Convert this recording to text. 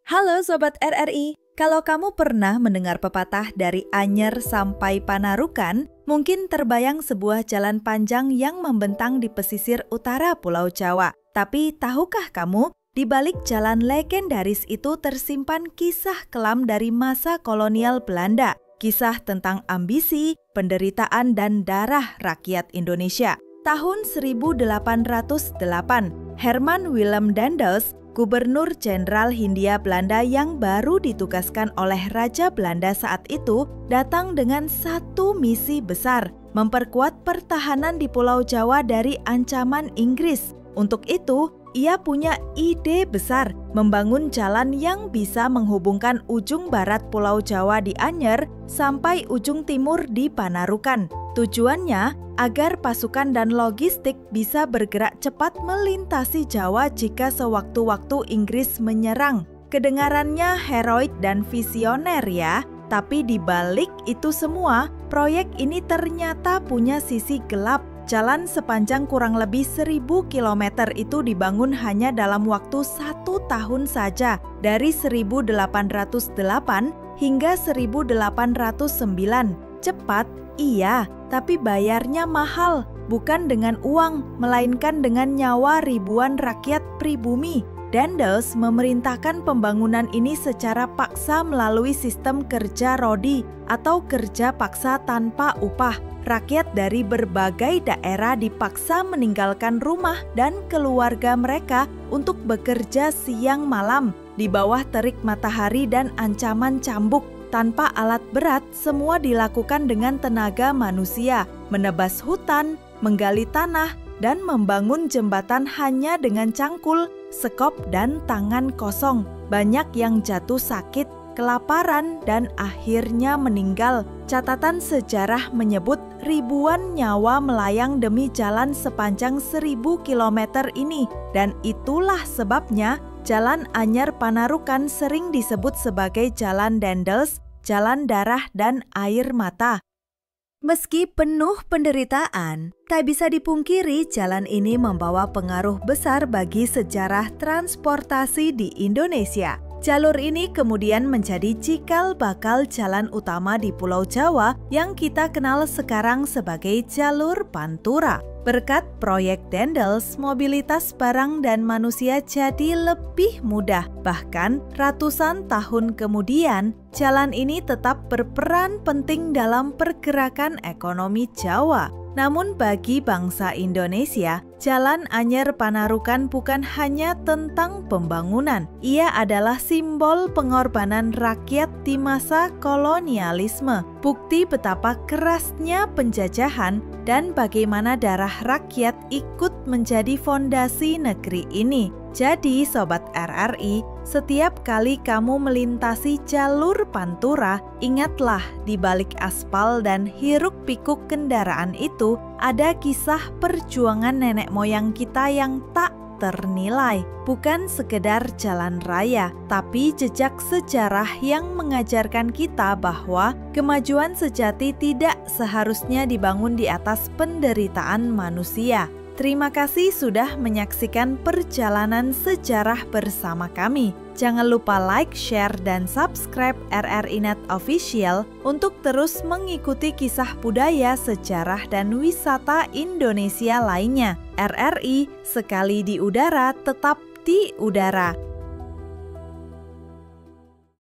Halo Sobat RRI, kalau kamu pernah mendengar pepatah dari Anyer sampai Panarukan, mungkin terbayang sebuah jalan panjang yang membentang di pesisir utara Pulau Jawa. Tapi tahukah kamu, di balik jalan legendaris itu tersimpan kisah kelam dari masa kolonial Belanda. Kisah tentang ambisi, penderitaan, dan darah rakyat Indonesia. Tahun 1808, Herman Willem Daendels, Gubernur Jenderal Hindia Belanda yang baru ditugaskan oleh Raja Belanda saat itu, datang dengan satu misi besar, memperkuat pertahanan di Pulau Jawa dari ancaman Inggris. Untuk itu, ia punya ide besar membangun jalan yang bisa menghubungkan ujung barat Pulau Jawa di Anyer sampai ujung timur di Panarukan. Tujuannya agar pasukan dan logistik bisa bergerak cepat melintasi Jawa jika sewaktu-waktu Inggris menyerang. Kedengarannya heroik dan visioner ya, tapi di balik itu semua, proyek ini ternyata punya sisi gelap. Jalan sepanjang kurang lebih 1.000 km itu dibangun hanya dalam waktu 1 tahun saja, dari 1808 hingga 1809. Cepat, iya, tapi bayarnya mahal, bukan dengan uang, melainkan dengan nyawa ribuan rakyat pribumi. Daendels memerintahkan pembangunan ini secara paksa melalui sistem kerja rodi atau kerja paksa tanpa upah. Rakyat dari berbagai daerah dipaksa meninggalkan rumah dan keluarga mereka untuk bekerja siang malam di bawah terik matahari dan ancaman cambuk. Tanpa alat berat, semua dilakukan dengan tenaga manusia, menebas hutan, menggali tanah, dan membangun jembatan hanya dengan cangkul, sekop, dan tangan kosong. Banyak yang jatuh sakit, kelaparan, dan akhirnya meninggal. Catatan sejarah menyebut ribuan nyawa melayang demi jalan sepanjang 1.000 km ini. Dan itulah sebabnya Jalan Anyer Panarukan sering disebut sebagai Jalan Daendels, Jalan Darah dan Air Mata. Meski penuh penderitaan, tak bisa dipungkiri jalan ini membawa pengaruh besar bagi sejarah transportasi di Indonesia. Jalur ini kemudian menjadi cikal bakal jalan utama di Pulau Jawa yang kita kenal sekarang sebagai Jalur Pantura. Berkat proyek Daendels, mobilitas barang dan manusia jadi lebih mudah. Bahkan ratusan tahun kemudian, jalan ini tetap berperan penting dalam pergerakan ekonomi Jawa. Namun bagi bangsa Indonesia, Jalan Anyer Panarukan bukan hanya tentang pembangunan. Ia adalah simbol pengorbanan rakyat di masa kolonialisme. Bukti betapa kerasnya penjajahan dan bagaimana darah rakyat ikut menjadi fondasi negeri ini. Jadi Sobat RRI, setiap kali kamu melintasi jalur Pantura, ingatlah di balik aspal dan hiruk-pikuk kendaraan itu ada kisah perjuangan nenek moyang kita yang tak ternilai. Bukan sekedar jalan raya, tapi jejak sejarah yang mengajarkan kita bahwa kemajuan sejati tidak seharusnya dibangun di atas penderitaan manusia. Terima kasih sudah menyaksikan perjalanan sejarah bersama kami. Jangan lupa like, share, dan subscribe RRI Net Official untuk terus mengikuti kisah budaya, sejarah, dan wisata Indonesia lainnya. RRI, sekali di udara, tetap di udara.